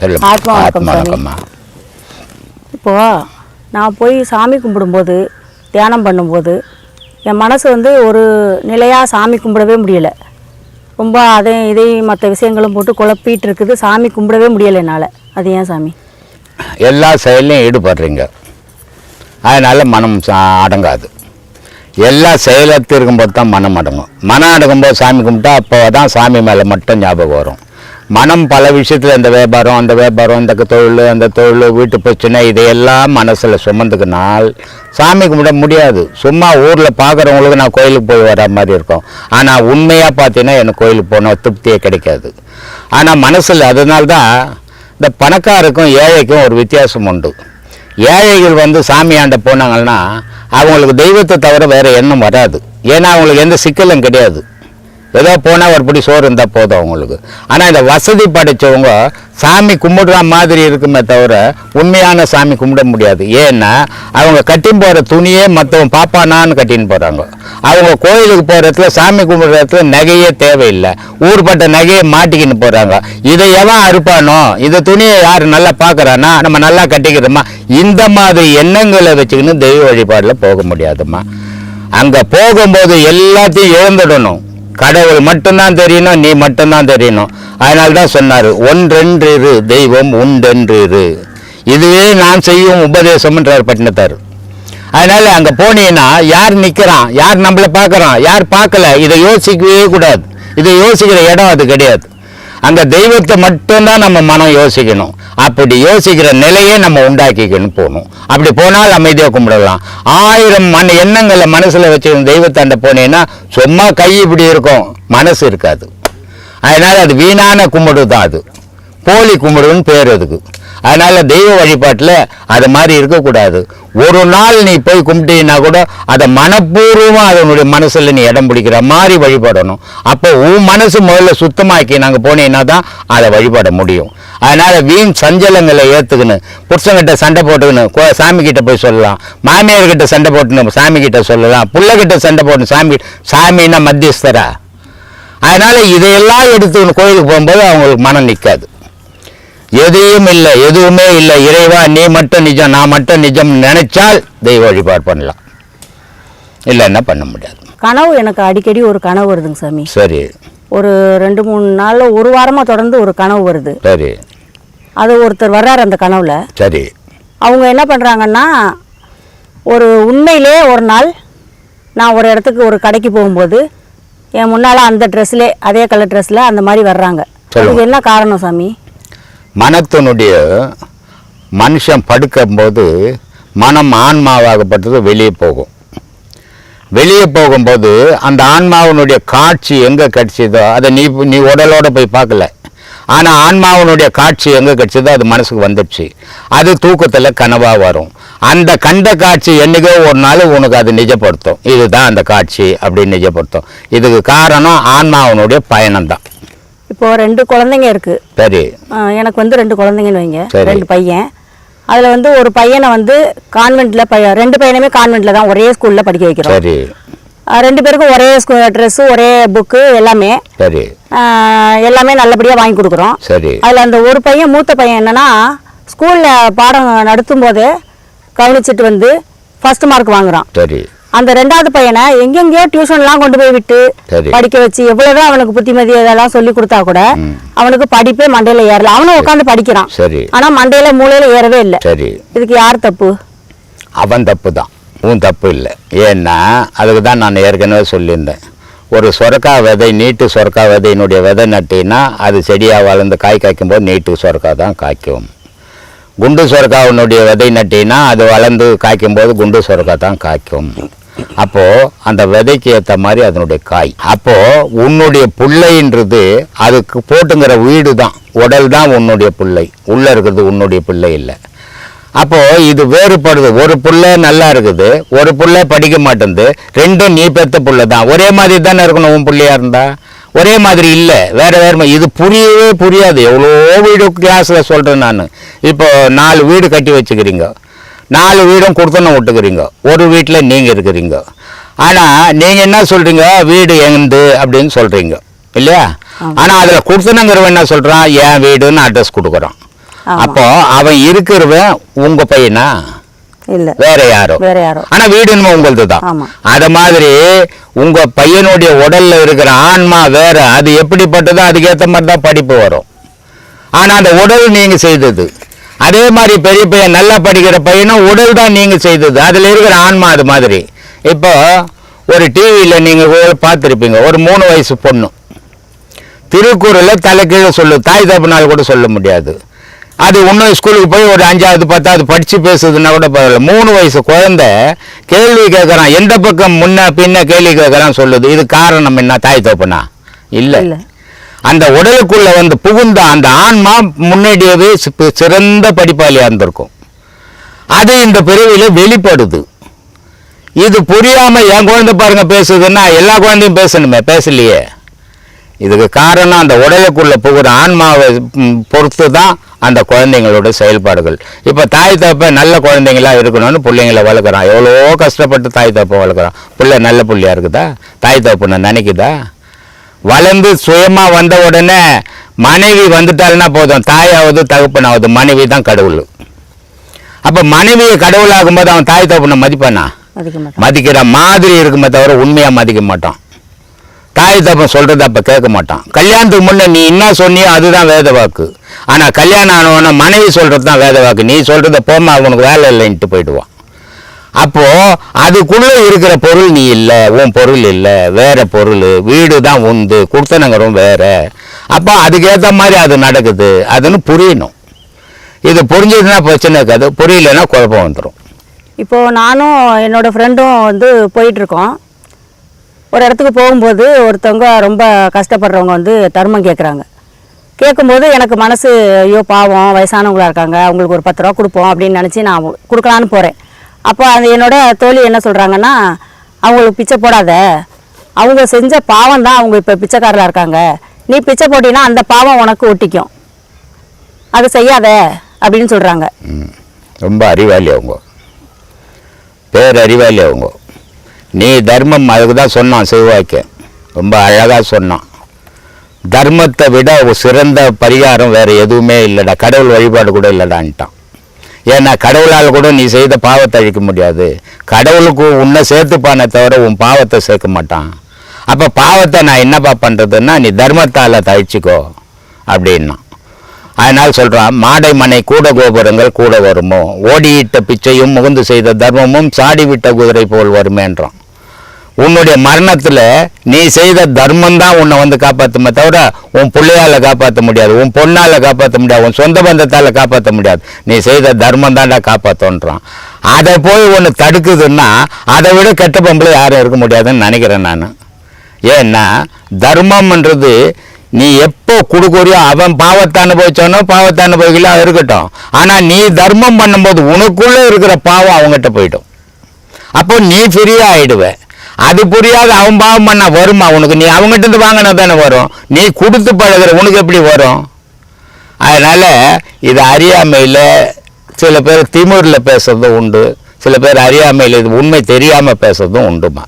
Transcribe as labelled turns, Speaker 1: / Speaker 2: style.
Speaker 1: ஆத்மா வணக்கம்மா. இப்போது நான் போய் சாமி கும்பிடும்போது தியானம் பண்ணும்போது என் மனசு வந்து ஒரு நிலையாக சாமி கும்பிடவே முடியலை. ரொம்ப இதையும் மற்ற விஷயங்களும் போட்டு குழப்பிட்டு இருக்குது. சாமி கும்பிடவே முடியலை என்னால். அது ஏன் சாமி?
Speaker 2: எல்லா செயலையும் ஈடுபடுறீங்க, அதனால் மனம் அடங்காது. எல்லா செயலத்து இருக்கும்போது தான் மனம் அடங்கும். மனம் அடங்கும்போது சாமி கும்பிட்டா அப்போ தான் சாமி மேலே மட்டும் ஞாபகம் வரும். மனம் பல விஷயத்தில் இந்த வியாபாரம் அந்த வியாபாரம் இந்த தொழில் அந்த தொழில் வீட்டு பிரச்சனை இதையெல்லாம் மனசில் சுமந்துக்கினால் சாமி கும்பிட முடியாது. சும்மா ஊரில் பார்க்குறவங்களுக்கு நான் கோயிலுக்கு போய் வர மாதிரி இருக்கும். ஆனால் உண்மையாக பார்த்தீங்கன்னா எனக்கு கோயிலுக்கு போனால் திருப்தியே கிடைக்காது. ஆனால் மனசில் அதனால்தான் இந்த பணக்காருக்கும் ஏழைக்கும் ஒரு வித்தியாசம் உண்டு. ஏழைகள் வந்து சாமியாண்ட போனாங்கன்னா அவங்களுக்கு தெய்வத்தை தவிர வேறு எண்ணம் வராது. ஏன்னா அவங்களுக்கு எந்த சிக்கலும் கிடையாது. ஏதோ போனால் ஒரு படி சோறு இருந்தால் போதும் அவங்களுக்கு. ஆனால் இந்த வசதி படைத்தவங்க சாமி கும்பிடுற மாதிரி இருக்குமே தவிர உண்மையான சாமி கும்பிட முடியாது. ஏன்னா அவங்க கட்டின்னு போகிற துணியே மற்றவங்க பாப்பானான்னு கட்டின்னு போகிறாங்க. அவங்க கோயிலுக்கு போகிற இடத்துல சாமி கும்பிடுற இடத்துல நகையே தேவையில்லை, ஊர்பட்ட நகையை மாட்டிக்கின்னு போகிறாங்க. இதை எவன் அறுப்பானோ, இந்த துணியை யார் நல்லா பார்க்குறானா, நம்ம நல்லா கட்டிக்கிறோமா, இந்த மாதிரி எண்ணங்களை வச்சுக்கின்னு தெய்வ வழிபாடில் போக முடியாதும்மா. அங்கே போகும்போது எல்லாத்தையும் இழந்துடணும். கடவுள் மட்டும்தான் தெரியணும், நீ மட்டும்தான் தெரியணும். அதனால தான் சொன்னார், ஒன்றென்று இரு தெய்வம் உண்டென்று இரு. இதுவே நான் செய்யும் உபதேசம்ன்றார் பட்டினத்தார். அதனால அங்கே போனீங்கன்னா யார் நிற்கிறான், யார் நம்மளை பார்க்குறான், யார் பார்க்கல, இதை யோசிக்கவே கூடாது. இதை யோசிக்கிற இடம் அது கிடையாது. அங்கே தெய்வத்தை மட்டும்தான் நம்ம மனம் யோசிக்கணும். அப்படி யோசிக்கிற நிலையை நம்ம உண்டாக்கிக்கணும் போகணும். அப்படி போனால் அமைதியாக கும்பிடலாம். 1000 எண்ணங்களை மனசில் வச்சு தெய்வத்தாண்ட போனீங்கன்னா சும்மா கை இப்படி இருக்கும், மனசு இருக்காது. அதனால் அது வீணான கும்பிடு தான், அது போலி கும்பிடுன்னு பேர் அதுக்கு. அதனால் தெய்வ வழிபாட்டில் அது மாதிரி இருக்கக்கூடாது. ஒரு நாள் நீ போய் கும்பிட்டீங்கன்னா கூட அதை மனப்பூர்வமாக அதனுடைய மனசில் நீ இடம் பிடிக்கிற மாதிரி வழிபடணும். அப்போ உன் மனசு முதல்ல சுத்தமாக்கி நாங்கள் போனீங்கன்னா தான் அதை வழிபட முடியும். அதனால் வீண் சஞ்சலங்களை ஏற்றுக்கணும். புருஷங்கிட்ட சண்டை போட்டுக்கணும், சாமிக்கிட்ட போய் சொல்லலாம். மாமியார்கிட்ட சண்டை போட்டுணும், சாமிக்கிட்ட சொல்லலாம். பிள்ளைகிட்ட சண்டை போடணும், சாமின்னா மத்தியஸ்தரா. அதனால் இதையெல்லாம் எடுத்துக்கணும். கோயிலுக்கு போகும்போது அவங்களுக்கு மனம் நிற்காது. எதையும் இல்லை, எதுவுமே இல்லை, இறைவா நீ மட்டும் நிஜம், நான் மட்டும் நிஜம் நினைச்சால் தெய்வ வழிபாடு பண்ணலாம், இல்லைன்னா பண்ண முடியாது.
Speaker 1: கனவு எனக்கு அடிக்கடி ஒரு கனவு வருதுங்க சாமி.
Speaker 2: சரி.
Speaker 1: ஒரு 2-3 நாள், ஒரு வாரமாக தொடர்ந்து ஒரு கனவு வருது.
Speaker 2: சரி.
Speaker 1: அது ஒருத்தர் வர்றார் அந்த கனவுல.
Speaker 2: சரி. அவங்க
Speaker 1: என்ன பண்ணுறாங்கன்னா, ஒரு உண்மையிலே ஒரு நாள் நான் ஒரு இடத்துக்கு ஒரு கடைக்கு போகும்போது என் முன்னால் அந்த ட்ரெஸ்லே, அதே கலர் ட்ரெஸ்ஸில் அந்த மாதிரி வர்றாங்க. அதுக்கு என்ன காரணம் சாமி?
Speaker 2: மனத்தினுடைய மனுஷன் படுக்கும்போது மனம் ஆன்மாவாகப்பட்டது வெளியே போகும். வெளியே போகும்போது அந்த ஆன்மாவினுடைய காட்சி எங்கே கிடச்சிதோ அதை நீ உடலோடு போய் பார்க்கல. ஆனால் ஆன்மாவினுடைய காட்சி எங்கே கிடச்சிதோ அது மனசுக்கு வந்துடுச்சு. அது தூக்கத்தில் கனவாக வரும். அந்த கண்ட காட்சி என்றைக்கோ ஒரு நாள் உனக்கு அது நிஜப்படுத்தும். இதுதான் அந்த காட்சி அப்படின்னு நிஜப்படுத்தும். இதுக்கு காரணம் ஆன்மாவினுடைய பயணம்தான்.
Speaker 1: இப்போ 2 குழந்தைங்க இருக்கு.
Speaker 2: சரி.
Speaker 1: எனக்கு வந்து 2 குழந்தைங்கன்னு வைங்க, 2 பையன். அதில் வந்து ஒரு பையனை வந்து கான்வென்ட்டில் 2 பையனுமே கான்வென்ட்டில் தான் ஒரே ஸ்கூலில் படிக்க வைக்கிறோம்.
Speaker 2: சரி.
Speaker 1: 2 பேருக்கும் ஒரே ட்ரெஸ்ஸு, ஒரே புக்கு, எல்லாமே.
Speaker 2: சரி.
Speaker 1: எல்லாமே நல்லபடியாக வாங்கி கொடுக்குறோம்.
Speaker 2: சரி.
Speaker 1: அதில் அந்த ஒரு பையன், மூத்த பையன் என்னன்னா, ஸ்கூலில் பாடம் நடத்தும் போது கவனிச்சுட்டு வந்து ஃபர்ஸ்ட் மார்க் வாங்குறான்.
Speaker 2: சரி.
Speaker 1: அந்த 2வது பையனை எங்கெங்கேயோ டியூஷன்லாம் கொண்டு போய் விட்டு படிக்க வச்சு எவ்வளவுதான் அவனுக்கு புத்திமதி இதெல்லாம் சொல்லி கொடுத்தா கூட அவனுக்கு படிப்பே மண்டையில ஏறல. அவனும் உட்காந்து படிக்கிறான், ஆனா மண்டையில மூளையில ஏறவே இல்லை. இதுக்கு யார் தப்பு?
Speaker 2: அவன் தப்பு தான், உன் தப்பு இல்லை. ஏன்னா அதுக்கு தான் நான் ஏற்கனவே சொல்லியிருந்தேன். ஒரு சொரக்கா விதை, நீட்டு சொரக்கா விதையினுடைய விதை நட்டினா அது செடியாக வளர்ந்து காய் காய்க்கும் போது நீட்டு சொரக்கா தான் காய்க்கும். குண்டு சொரக்காவினுடைய விதை நட்டினா அது வளர்ந்து காய்க்கும் போது குண்டு சொரக்கா தான் காய்க்கும். அப்போது அந்த விதைக்கு ஏற்ற மாதிரி அதனுடைய காய். அப்போது உன்னுடைய பிள்ளைன்றது அதுக்கு போட்டுங்கிற வீடு தான், உடல் தான் உன்னுடைய பிள்ளை. உள்ளே இருக்கிறது உன்னுடைய பிள்ளை இல்லை. அப்போது இது வேறுபடுது. ஒரு பிள்ளை நல்லா இருக்குது, ஒரு பிள்ளை படிக்க மாட்டேங்குது. 2 நீ பெற்ற பிள்ளை தான். ஒரே மாதிரி தானே இருக்கணும். உன் பிள்ளையா இருந்தா ஒரே மாதிரி இல்லை, வேறு வேறு. இது புரியவே புரியாது. எவ்வளோ வீடு கிளாஸில் சொல்கிறேன் நான். இப்போ 4 வீடு கட்டி வச்சுக்கிறீங்க, 4 வீடும் கொடுத்தன விட்டுக்கிறீங்க, ஒரு வீட்டில் நீங்கள் இருக்கிறீங்க. ஆனால் நீங்கள் என்ன சொல்கிறீங்க, வீடு எந்து அப்படின்னு சொல்கிறீங்க இல்லையா? ஆனால் அதில் கொடுத்தனங்கிறவன் என்ன சொல்கிறான், என் வீடுன்னு அட்ரஸ் கொடுக்குறான். அப்போ அவன் இருக்கிறவன் உங்க பையனா
Speaker 1: இல்ல
Speaker 2: வேற யாரோ ஆனா வீடு என்னமோ உங்களது தான். அத மாதிரி உங்க பையனுடைய உடல்ல இருக்கிற ஆன்மா வேற, அது எப்படிப்பட்டதோ அதுக்கேற்ற மாதிரி தான் படிப்பு வரும். ஆனா அந்த உடல் நீங்க செய்தது. அதே மாதிரி பெரிய பையன் நல்லா படிக்கிற பையனும் உடல் தான் நீங்க செய்தது, அதுல இருக்கிற ஆன்மா அது மாதிரி. இப்போ ஒரு டிவியில நீங்க பார்த்துருப்பீங்க, ஒரு 3 வயசு பொண்ணு திருக்குறளை தலைக்கீழே சொல்லு, தாய் தகப்பனால் கூட சொல்ல முடியாது. அது இன்னும் ஸ்கூலுக்கு போய் ஒரு 5வது 10வது படிச்சு பேசுதுன்னா கூட பரவாயில்ல. 3 வயசு குழந்தை கேள்வி கேட்கறான், எந்த பக்கம் முன்ன பின்ன கேள்வி கேட்கறான் சொல்லுது. இது காரணம் என்ன? தாய் தகப்பனா? இல்லை. அந்த உடலுக்குள்ள வந்து புகுந்த அந்த ஆன்மா முன்னாடியவே சிறந்த படிப்பாளியா இருந்திருக்கும். அது இந்த பிறவியில வெளிப்படுது. இது புரியாம என் குழந்தை பாருங்க பேசுதுன்னா எல்லா குழந்தையும் பேசணுமே, பேசலையே. இதுக்கு காரணம் அந்த உடலுக்குள்ள புகுற ஆன்மாவை பொறுத்து தான் அந்த குழந்தைங்களோட செயல்பாடுகள். இப்போ தாய் தகப்ப நல்ல குழந்தைங்களா இருக்கணும்னு பிள்ளைங்களை வளர்க்குறான். எவ்வளோ கஷ்டப்பட்டு தாய் தகப்ப வளர்க்குறான். பிள்ளை நல்ல பிள்ளையா இருக்குதா? தாய் தகப்பனை நினைக்குதா? வளர்ந்து சுயமா வந்த உடனே மனைவி வந்துட்டாருன்னா போதும், தாயாவது தகப்பனாவது, மனைவி தான் கடவுள். அப்ப மனைவியை கடவுளாகும் போது அவன் தாய் தகப்பனை மதிப்பானா? மதிக்கிற மாதிரி இருக்குமே தவிர உண்மையா மதிக்க மாட்டான். தாய் தகப்பன் சொல்றது அப்ப கேட்க மாட்டான். கல்யாணத்துக்கு முன்ன நீ என்ன சொன்னியோ அதுதான் வேத வாக்கு. ஆனா கல்யாணம் ஆனவன மனைவி சொல்றது தான் வேத வாக்கு. நீ சொல்றத போமா, அவனுக்கு வேலை இல்லைன்ட்டு போயிடுவான். அப்போ அதுக்குள்ள இருக்கிற பொருள் நீ இல்லை, உன் பொருள் இல்லை, வேற பொருள். வீடு தான் உந்து, குடுத்தனங்கரும் வேற. அப்போ அதுக்கேற்ற மாதிரி அது நடக்குது, அதுன்னு புரியணும். இது புரிஞ்சதுன்னா பிரச்சனை இருக்காது, புரியலன்னா குழப்பம் வந்துடும்.
Speaker 1: இப்போ நானும் என்னோட ஃப்ரெண்டும் வந்து போயிட்டு இருக்கோம். ஒரு இடத்துக்கு போகும்போது ஒருத்தவங்க ரொம்ப கஷ்டப்படுறவங்க வந்து தர்மம் கேட்குறாங்க. கேட்கும்போது எனக்கு மனசு, ஐயோ பாவம் வயசானவங்களா இருக்காங்க, அவங்களுக்கு ஒரு 10 ரூபா கொடுப்போம் அப்படின்னு நினச்சி நான் கொடுக்கலான்னு போகிறேன். அப்போ அது என்னோட தோழி என்ன சொல்கிறாங்கன்னா, அவங்களுக்கு பிச்சை போடாத, அவங்க செஞ்ச பாவம் தான் அவங்க இப்போ பிச்சைக்காரலாக இருக்காங்க, நீ பிச்சை போட்டினா அந்த பாவம் உனக்கு ஒட்டிக்கும், அது செய்யாத அப்படின்னு சொல்கிறாங்க.
Speaker 2: ரொம்ப அறிவாளி அவங்க, பேரறிவாளி அவங்க. நீ தர்மம், அதுக்கு தான் சொன்னான் செவ்வாய்க்கு, ரொம்ப அழகாக சொன்னான். தர்மத்தை விட ஒரு சிறந்த பரிகாரம் வேறு எதுவுமே இல்லைடா, கடவுள் வழிபாடு கூட இல்லைடான்ட்டான். ஏன்னா கடவுளால் கூட நீ செய்த பாவத்தை அழிக்க முடியாது. கடவுளுக்கு உன்னை சேர்த்துப்பானே தவிர உன் பாவத்தை சேர்க்க மாட்டான். அப்போ பாவத்தை நான் என்னப்பா பண்ணுறதுன்னா, நீ தர்மத்தால் தழிச்சிக்கோ அப்படின்னா. அதனால் சொல்கிறான், மாடை மனை கூட கோபுரங்கள் கூட வருமோ, ஓடியிட்ட பிச்சையும் முகுந்து செய்த தர்மமும் சாடி விட்ட குதிரை போல் வருமேன்றான். உன்னுடைய மரணத்தில் நீ செய்த தர்மம் தான் உன்னை வந்து காப்பாற்றுமே தவிர உன் பிள்ளையால் காப்பாற்ற முடியாது, உன் பொண்ணால் காப்பாற்ற முடியாது, உன் சொந்த பந்தத்தால் காப்பாற்ற முடியாது. நீ செய்த தர்மம் தான்டா காப்பாற்றோன்றான். அதை போய் ஒன்று தடுக்குதுன்னா அதை விட கெட்ட பொம்பளை யாரும் இருக்க முடியாதுன்னு நினைக்கிறேன் நான். ஏன்னா தர்மம்ன்றது நீ எப்போ கொடுக்குறியோ அவன் பாவத்தை அனுபவிச்சானோ பாவத்தை அனுபவிக்கல இருக்கட்டும். ஆனால் நீ தர்மம் பண்ணும்போது உனக்குள்ளே இருக்கிற பாவம் அவங்ககிட்ட போயிடும். அப்போ நீ ஃப்ரீயாக ஆகிடுவே. அது புரியாது, அவன் பாவம் பண்ணா வருமா உனக்கு? நீ அவங்ககிட்ட இருந்து வாங்கினா தானே வரும். நீ கொடுத்து பழகிற உனக்கு எப்படி வரும்? அதனால இது அறியாமையில் சில பேர் திமிரில் பேசுறதும் உண்டு, சில பேர் அறியாமையில் இது உண்மை தெரியாமல் பேசுறதும் உண்டுமா.